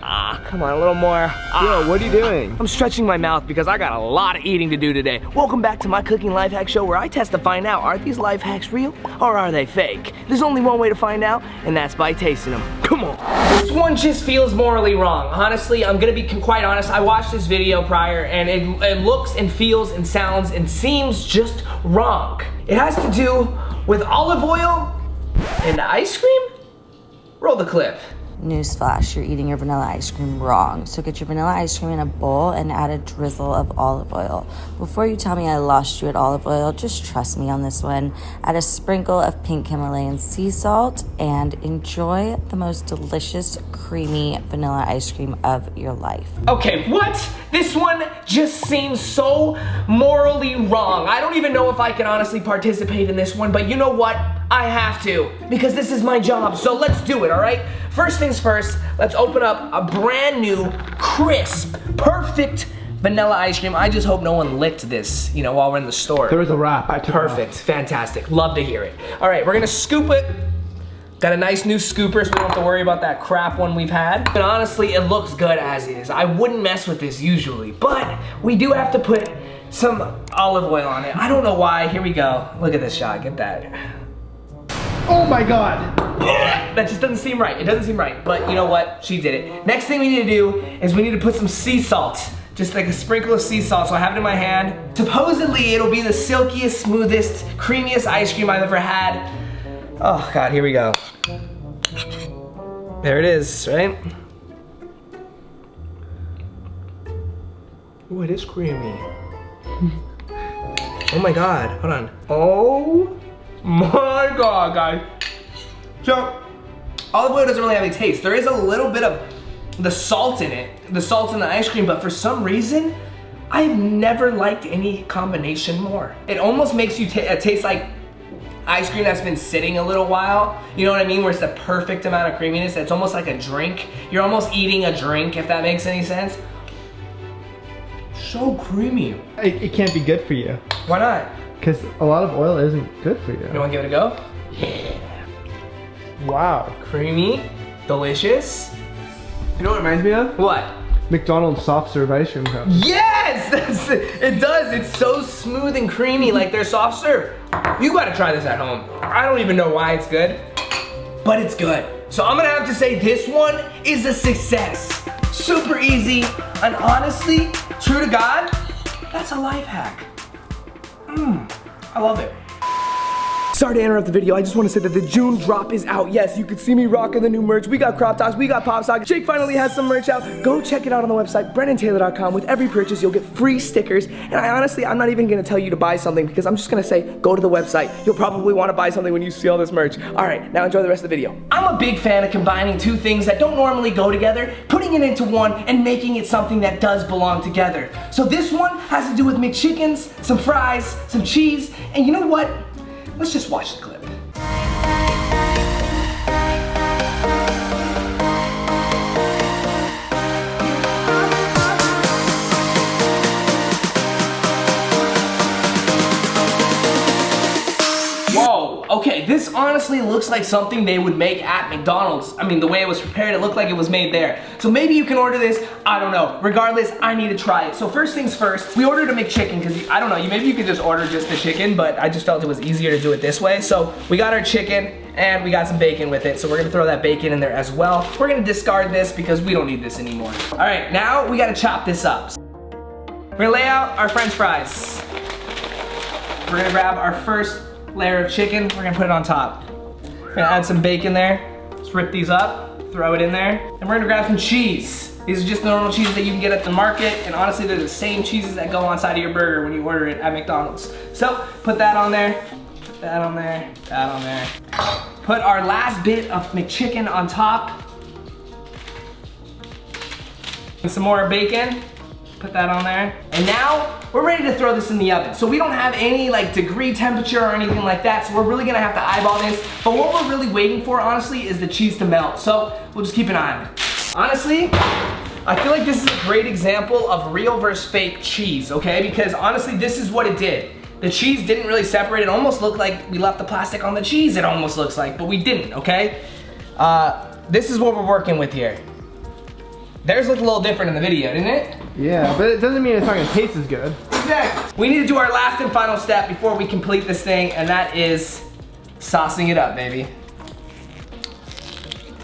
Come on, a little more. Yo, what are you doing? I'm stretching my mouth because I got a lot of eating to do today. Welcome back to my cooking life hack show where I test to find out, are these life hacks real or are they fake? There's only one way to find out, and that's by tasting them. Come on. This one just feels morally wrong. Honestly, I'm gonna be quite honest. I watched this video prior and it looks and feels and sounds and seems just wrong. It has to do with olive oil and ice cream? Roll the clip. Newsflash, you're eating your vanilla ice cream wrong. So get your vanilla ice cream in a bowl and add a drizzle of olive oil. Before you tell me I lost you at olive oil, just trust me on this one. Add a sprinkle of pink Himalayan sea salt and enjoy the most delicious, creamy vanilla ice cream of your life. Okay, what? This one just seems so morally wrong. I don't even know if I can honestly participate in this one, but you know what? I have to, because this is my job, so let's do it, all right? First things first, let's open up a brand new, crisp, perfect vanilla ice cream. I just hope no one licked this, you know, while we're in the store. There was a wrap. I took Perfect, fantastic, love to hear it. All right, we're gonna scoop it. Got a nice new scooper, so we don't have to worry about that crap one we've had. And honestly, it looks good as is. I wouldn't mess with this usually, but we do have to put some olive oil on it. I don't know why, here we go. Look at this shot, get that. Oh my God. That just doesn't seem right. It doesn't seem right, but you know what? She did it. Next thing we need to do is we need to put some sea salt. Just like a sprinkle of sea salt, so I have it in my hand. Supposedly, it'll be the silkiest, smoothest, creamiest ice cream I've ever had. Oh God, here we go. There it is, right? Oh, it is creamy. Oh my God, hold on. Oh my God, guys. So, olive oil doesn't really have any taste. There is a little bit of the salt in it, the salt in the ice cream, but for some reason, I've never liked any combination more. It almost makes you taste like ice cream that's been sitting a little while. You know what I mean? Where it's the perfect amount of creaminess. It's almost like a drink. You're almost eating a drink, if that makes any sense. So creamy. It can't be good for you. Why not? Because a lot of oil isn't good for you. You wanna give it a go? Yeah. Wow. Creamy, delicious. You know what it reminds me of? What? McDonald's soft serve ice cream cup. Yes! It does. It's so smooth and creamy like their soft serve. You gotta try this at home. I don't even know why it's good, but it's good. So I'm gonna have to say this one is a success. Super easy, and honestly, true to God, that's a life hack. I love it. Sorry to interrupt the video, I just want to say that the June drop is out. Yes, you can see me rocking the new merch. We got crop tops, we got pop socks. Jake finally has some merch out. Go check it out on the website, BrennenTaylor.com. With every purchase, you'll get free stickers. And I'm not even gonna tell you to buy something because I'm just gonna say, go to the website. You'll probably wanna buy something when you see all this merch. All right, now enjoy the rest of the video. I'm a big fan of combining two things that don't normally go together, putting it into one, and making it something that does belong together. So this one has to do with McChickens, some fries, some cheese, and you know what? Let's just watch the clip. Whoa, okay, this honestly looks like something they would make at McDonald's. I mean, the way it was prepared, it looked like it was made there. So maybe you can order this, I don't know. Regardless, I need to try it. So first things first, we ordered a McChicken because I don't know, maybe you could just order just the chicken, but I just felt it was easier to do it this way. So we got our chicken and we got some bacon with it. So we're gonna throw that bacon in there as well. We're gonna discard this because we don't need this anymore. All right, now we gotta chop this up. We're gonna lay out our French fries. We're gonna grab our first layer of chicken, we're gonna put it on top. We're gonna add some bacon there. Let's rip these up, throw it in there. And we're gonna grab some cheese. These are just the normal cheeses that you can get at the market, and honestly, they're the same cheeses that go on side of your burger when you order it at McDonald's. So, put that on there, put that on there, that on there. Put our last bit of McChicken on top. And some more bacon. Put that on there. And now, we're ready to throw this in the oven. So we don't have any like degree temperature or anything like that, so we're really gonna have to eyeball this. But what we're really waiting for, honestly, is the cheese to melt. So we'll just keep an eye on it. Honestly, I feel like this is a great example of real versus fake cheese, okay? Because honestly, this is what it did. The cheese didn't really separate. It almost looked like we left the plastic on the cheese, it almost looks like, but we didn't, okay? This is what we're working with here. Theirs looked a little different in the video, didn't it? Yeah, but it doesn't mean it's not gonna taste as good. Exactly. We need to do our last and final step before we complete this thing, and that is saucing it up, baby.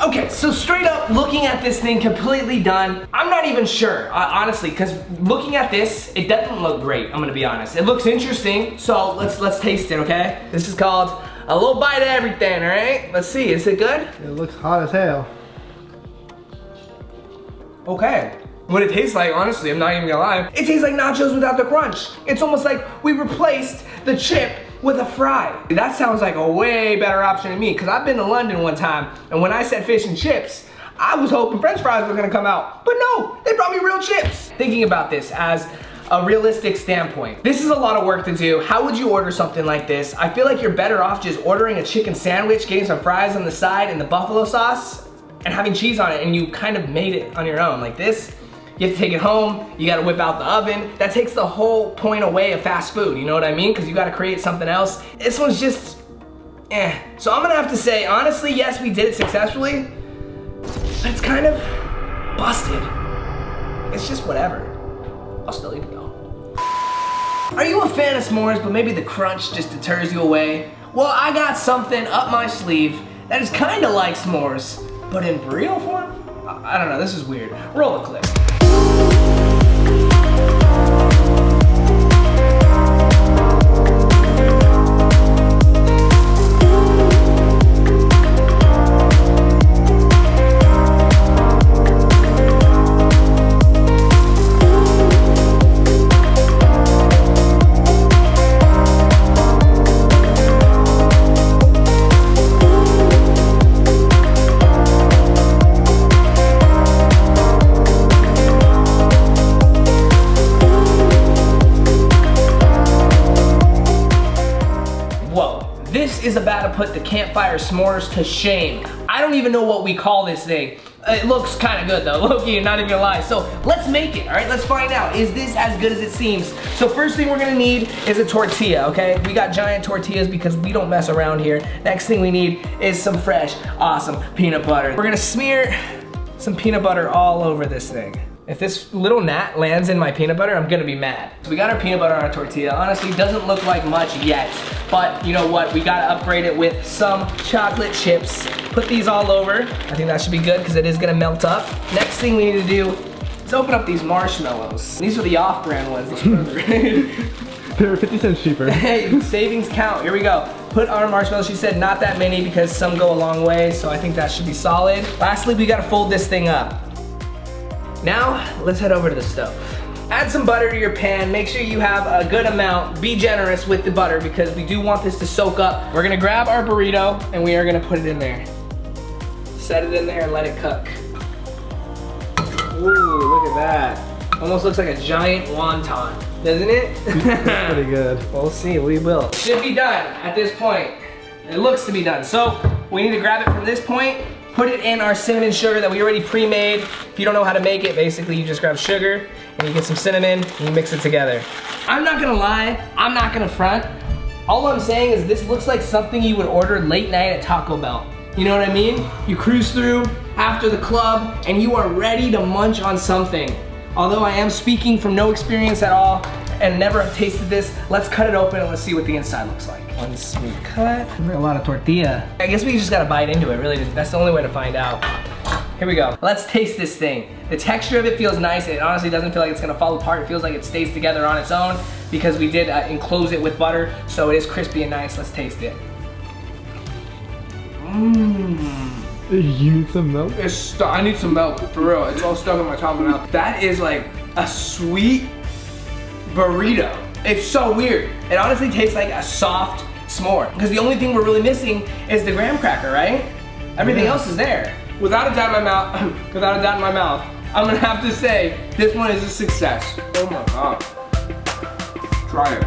Okay, so straight up looking at this thing completely done, I'm not even sure, honestly, because looking at this, it doesn't look great, I'm gonna be honest. It looks interesting, so let's taste it, okay? This is called a little bite of everything, all right? Let's see, is it good? It looks hot as hell. Okay. What it tastes like, honestly, I'm not even gonna lie, it tastes like nachos without the crunch. It's almost like we replaced the chip with a fry. That sounds like a way better option to me, because I've been to London one time, and when I said fish and chips, I was hoping French fries were gonna come out, but no, they brought me real chips. Thinking about this as a realistic standpoint, this is a lot of work to do. How would you order something like this? I feel like you're better off just ordering a chicken sandwich, getting some fries on the side and the buffalo sauce, and having cheese on it, and you kind of made it on your own. Like this, you have to take it home, you gotta whip out the oven. That takes the whole point away of fast food, you know what I mean? Because you gotta create something else. This one's just, eh. So I'm gonna have to say, honestly, yes, we did it successfully, but it's kind of busted. It's just whatever. I'll still eat it though. Are you a fan of s'mores, but maybe the crunch just deters you away? Well, I got something up my sleeve that is kind of like s'mores, but in burrito form? I don't know, this is weird. Roll the clip. This is about to put the Campfire Smores to shame. I don't even know what we call this thing. It looks kind of good though, low-key, not even gonna lie. So let's make it, all right? Let's find out. Is this as good as it seems? So first thing we're gonna need is a tortilla, okay? We got giant tortillas because we don't mess around here. Next thing we need is some fresh, awesome peanut butter. We're gonna smear some peanut butter all over this thing. If this little gnat lands in my peanut butter, I'm gonna be mad. So we got our peanut butter on our tortilla. Honestly, doesn't look like much yet, but you know what? We gotta upgrade it with some chocolate chips. Put these all over. I think that should be good because it is gonna melt up. Next thing we need to do is open up these marshmallows. These are the off-brand ones. They're 50 cents cheaper. Hey, savings count. Here we go. Put our marshmallows. She said not that many because some go a long way, so I think that should be solid. Lastly, we gotta fold this thing up. Now, let's head over to the stove. Add some butter to your pan. Make sure you have a good amount. Be generous with the butter because we do want this to soak up. We're gonna grab our burrito and we are gonna put it in there. Set it in there and let it cook. Ooh, look at that. Almost looks like a giant wonton, doesn't it? That's pretty good. We'll see, we will. Should be done at this point. It looks to be done. So we need to grab it from this point, put it in our cinnamon sugar that we already pre-made. If you don't know how to make it, basically you just grab sugar and you get some cinnamon and you mix it together. I'm not gonna lie, I'm not gonna front. All I'm saying is this looks like something you would order late night at Taco Bell. You know what I mean? You cruise through after the club and you are ready to munch on something. Although I am speaking from no experience at all and never have tasted this, let's cut it open and let's see what the inside looks like. One smooth cut. A lot of tortilla. I guess we just gotta bite into it, really. That's the only way to find out. Here we go. Let's taste this thing. The texture of it feels nice. It honestly doesn't feel like it's gonna fall apart. It feels like it stays together on its own because we did enclose it with butter, so it is crispy and nice. Let's taste it. Mmm. You need some milk? I need some milk, for real. It's all stuck in my top of my mouth. That is like a sweet burrito. It's so weird. It honestly tastes like a soft s'more. Because the only thing we're really missing is the graham cracker, right? Everything else is there. Without a doubt in my mouth, I'm gonna have to say this one is a success. Oh my God. Try it.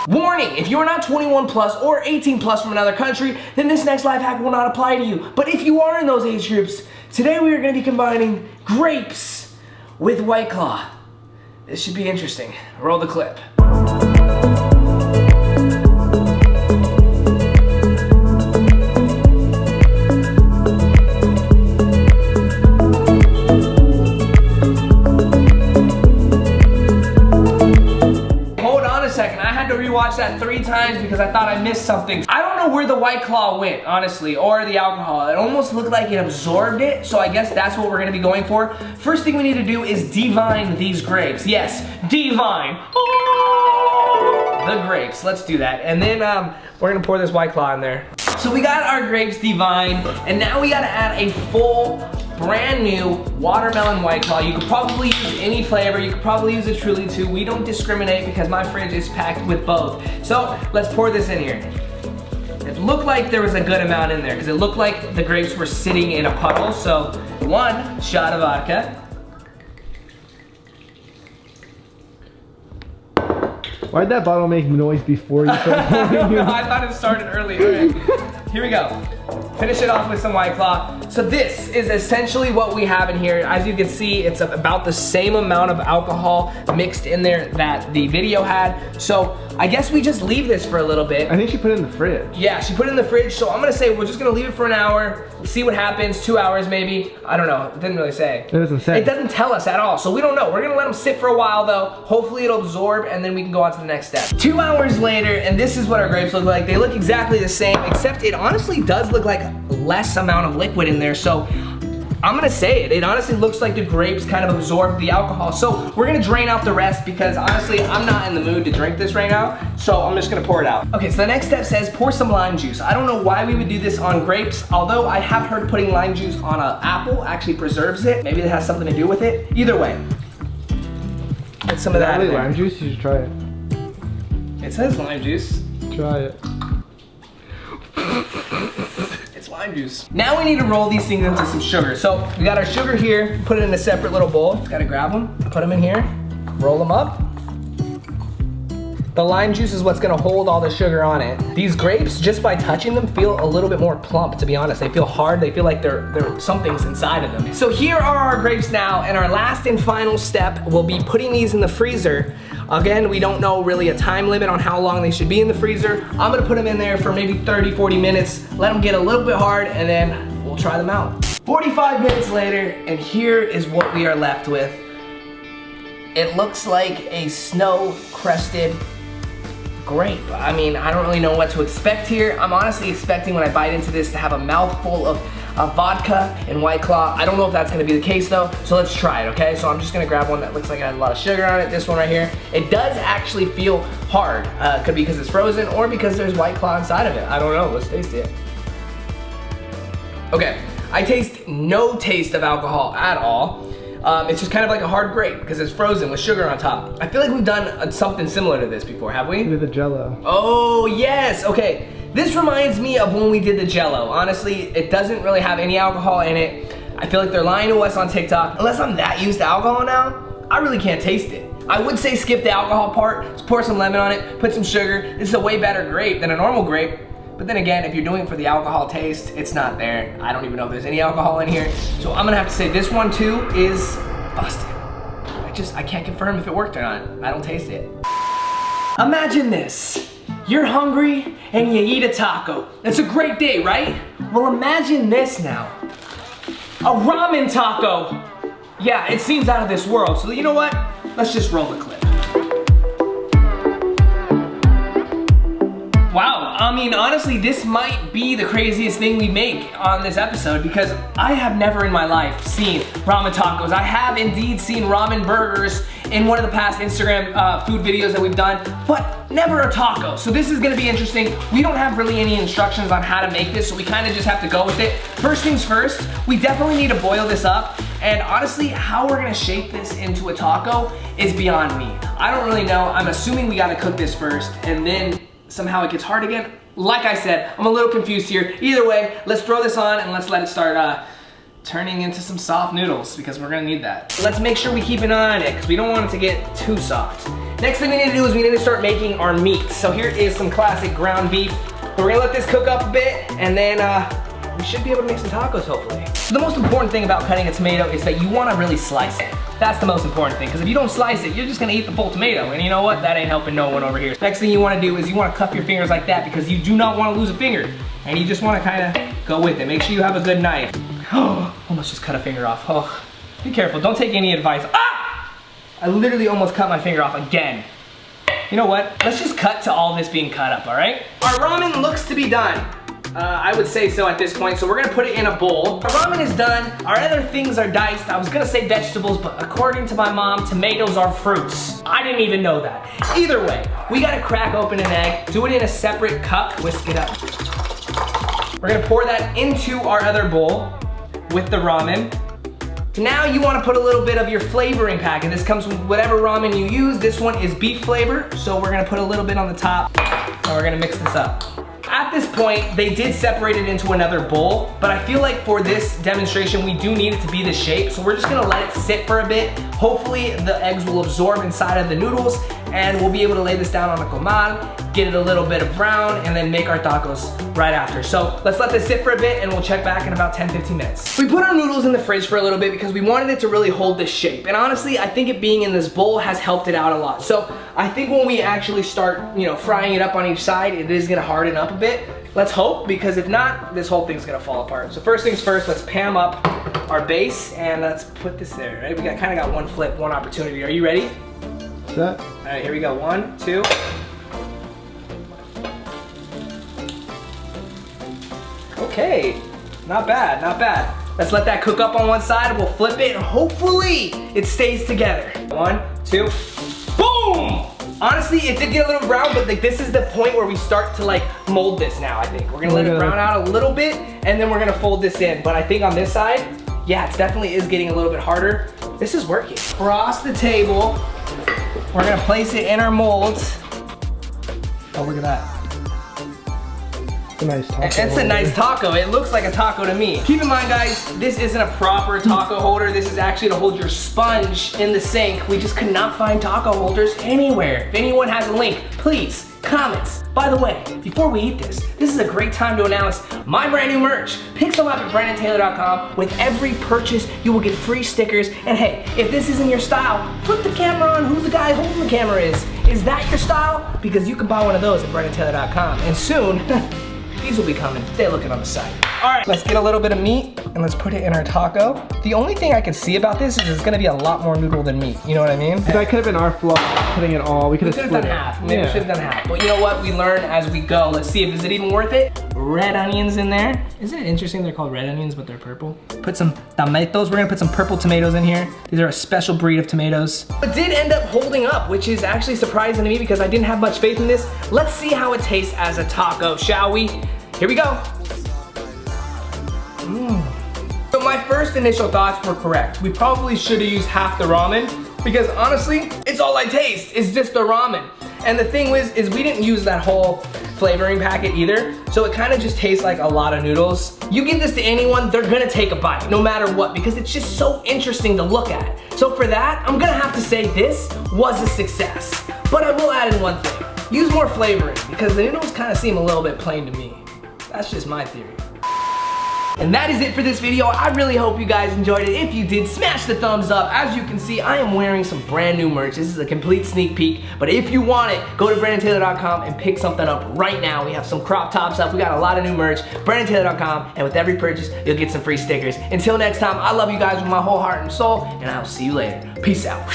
Warning, if you are not 21 plus or 18 plus from another country, then this next life hack will not apply to you. But if you are in those age groups, today we are gonna be combining grapes with White Claw. This should be interesting. Roll the clip. times because I thought I missed something. I don't know where the White Claw went, honestly, or the alcohol. It almost looked like it absorbed it, so I guess that's what we're gonna be going for. First thing we need to do is devine these grapes. Yes, devine. The grapes, let's do that. And then we're gonna pour this White Claw in there. So we got our grapes divined, and now we gotta add a full, brand new watermelon White Claw. You could probably use any flavor. You could probably use a Truly too. We don't discriminate because my fridge is packed with both. So let's pour this in here. It looked like there was a good amount in there because it looked like the grapes were sitting in a puddle. So 1 shot of vodka. Why'd that bottle make noise before you started pouring? I thought it started earlier. Here we go. Finish it off with some White Claw. So this is essentially what we have in here. As you can see, it's about the same amount of alcohol mixed in there that the video had. So I guess we just leave this for a little bit. I think she put it in the fridge. Yeah, she put it in the fridge. So I'm gonna say we're just gonna leave it for an hour, see what happens, 2 hours maybe. I don't know, it didn't really say. It doesn't say. It doesn't tell us at all, so we don't know. We're gonna let them sit for a while though. Hopefully it'll absorb and then we can go on to the next step. 2 hours later, and this is what our grapes look like. They look exactly the same, except it honestly does look like less amount of liquid in there. So I'm gonna say it. It honestly looks like the grapes kind of absorbed the alcohol. So we're gonna drain out the rest because honestly, I'm not in the mood to drink this right now. So I'm just gonna pour it out. Okay, so the next step says pour some lime juice. I don't know why we would do this on grapes, although I have heard putting lime juice on an apple actually preserves it. Maybe that has something to do with it. Either way, get some of that in there. Lime juice, you should try it. It says lime juice. Try it. It's lime juice. Now we need to roll these things into some sugar. So we got our sugar here, put it in a separate little bowl. Gotta grab them, put them in here, roll them up. The lime juice is what's gonna hold all the sugar on it. These grapes, just by touching them, feel a little bit more plump, to be honest. They feel hard, they feel like something's inside of them. So here are our grapes now, and our last and final step will be putting these in the freezer. Again, we don't know really a time limit on how long they should be in the freezer. I'm gonna put them in there for maybe 30, 40 minutes, let them get a little bit hard, and then we'll try them out. 45 minutes later, and here is what we are left with. It looks like a snow-crusted grape. I mean, I don't really know what to expect here. I'm honestly expecting when I bite into this to have a mouthful of vodka and White Claw. I don't know if that's gonna be the case though, so let's try it, okay? So I'm just gonna grab one that looks like it has a lot of sugar on it, this one right here. It does actually feel hard. Could be because it's frozen or because there's White Claw inside of it. I don't know, let's taste it. Okay, I taste no taste of alcohol at all. It's just kind of like a hard grape because it's frozen with sugar on top. I feel like we've done something similar to this before, have we? With the Jello. Oh, yes, okay. This reminds me of when we did the Jello. Honestly, it doesn't really have any alcohol in it. I feel like they're lying to us on TikTok. Unless I'm that used to alcohol now, I really can't taste it. I would say skip the alcohol part, just pour some lemon on it, put some sugar. This is a way better grape than a normal grape. But then again, if you're doing it for the alcohol taste, it's not there. I don't even know if there's any alcohol in here. So I'm gonna have to say this one too is busted. I can't confirm if it worked or not. I don't taste it. Imagine this. You're hungry and you eat a taco. It's a great day, right? Well, imagine this now. A ramen taco. Yeah, it seems out of this world. So you know what? Let's just roll the clip. Wow, I mean, honestly, this might be the craziest thing we make on this episode because I have never in my life seen ramen tacos. I have indeed seen ramen burgers in one of the past Instagram food videos that we've done, but never a taco. So this is gonna be interesting. We don't have really any instructions on how to make this, so we kind of just have to go with it. First things first, we definitely need to boil this up. And honestly, how we're gonna shape this into a taco is beyond me. I don't really know. I'm assuming we gotta cook this first and then somehow it gets hard again. Like I said, I'm a little confused here. Either way, let's throw this on and let's let it start turning into some soft noodles because we're gonna need that. Let's make sure we keep an eye on it because we don't want it to get too soft. Next thing we need to do is we need to start making our meat. So here is some classic ground beef. We're gonna let this cook up a bit and then we should be able to make some tacos hopefully. So the most important thing about cutting a tomato is that you wanna really slice it. That's the most important thing, because if you don't slice it, you're just gonna eat the full tomato, and you know what? That ain't helping no one over here. Next thing you wanna do is you wanna cup your fingers like that because you do not wanna lose a finger, and you just wanna kinda go with it. Make sure you have a good knife. Oh, almost just cut a finger off. Oh, be careful, don't take any advice. Ah! I literally almost cut my finger off again. You know what? Let's just cut to all this being cut up, all right? Our ramen looks to be done. I would say so at this point, so we're gonna put it in a bowl. Our ramen is done, our other things are diced. I was gonna say vegetables, but according to my mom, tomatoes are fruits. I didn't even know that. Either way, we gotta crack open an egg, do it in a separate cup, whisk it up. We're gonna pour that into our other bowl with the ramen. Now you wanna put a little bit of your flavoring pack, and this comes with whatever ramen you use. This one is beef flavor, so we're gonna put a little bit on the top, and we're gonna mix this up. At this point, they did separate it into another bowl, but I feel like for this demonstration, we do need it to be this shape, so we're just gonna let it sit for a bit. Hopefully, the eggs will absorb inside of the noodles, and we'll be able to lay this down on a comal, get it a little bit of brown, and then make our tacos right after. So let's let this sit for a bit, and we'll check back in about 10-15 minutes. We put our noodles in the fridge for a little bit because we wanted it to really hold this shape, and honestly, I think it being in this bowl has helped it out a lot. So I think when we actually start, frying it up on each side, it is gonna harden up a bit. Let's hope, because if not, this whole thing's gonna fall apart. So first things first, let's pan up our base, and let's put this there, right? We kinda got one flip, one opportunity. Are you ready? Set. All right, here we go. 1, 2. Okay, not bad, not bad. Let's let that cook up on one side. We'll flip it, and hopefully it stays together. 1, 2, boom! Honestly, it did get a little brown, but this is the point where we start to mold this now, I think. We're gonna let it brown out a little bit, and then we're gonna fold this in. But I think on this side, yeah, it definitely is getting a little bit harder. This is working. Across the table, we're gonna place it in our molds. Oh, look at that. It's a nice taco. It's a nice taco. It looks like a taco to me. Keep in mind, guys, this isn't a proper taco holder. This is actually to hold your sponge in the sink. We just could not find taco holders anywhere. If anyone has a link, please, comments. By the way, before we eat this is a great time to announce my brand new merch. Pick some up at BrennenTaylor.com. With every purchase, you will get free stickers. And hey, if this isn't your style, flip the camera on who the guy holding the camera is. Is that your style? Because you can buy one of those at BrennenTaylor.com. And soon, these will be coming. Stay looking on the site. All right, let's get a little bit of meat and let's put it in our taco. The only thing I can see about this is it's gonna be a lot more noodle than meat. You know what I mean? That could have been our flaw, putting it all. We could have done half. Maybe we should have done half. But you know what? We learn as we go. Let's see if is it even worth it. Red onions in there. Isn't it interesting they're called red onions, but they're purple? Put some tomatoes. We're gonna put some purple tomatoes in here. These are a special breed of tomatoes. It did end up holding up, which is actually surprising to me because I didn't have much faith in this. Let's see how it tastes as a taco, shall we? Here we go. So my first initial thoughts were correct. We probably should have used half the ramen because honestly, it's all I taste. It's just the ramen. And the thing is we didn't use that whole flavoring packet either. So it kind of just tastes like a lot of noodles. You give this to anyone, they're gonna take a bite no matter what because it's just so interesting to look at. So for that, I'm gonna have to say this was a success. But I will add in one thing. Use more flavoring because the noodles kind of seem a little bit plain to me. That's just my theory. And that is it for this video. I really hope you guys enjoyed it. If you did, smash the thumbs up. As you can see, I am wearing some brand new merch. This is a complete sneak peek. But if you want it, go to BrennenTaylor.com and pick something up right now. We have some crop tops up. We got a lot of new merch. BrennenTaylor.com, and with every purchase, you'll get some free stickers. Until next time, I love you guys with my whole heart and soul, and I'll see you later. Peace out.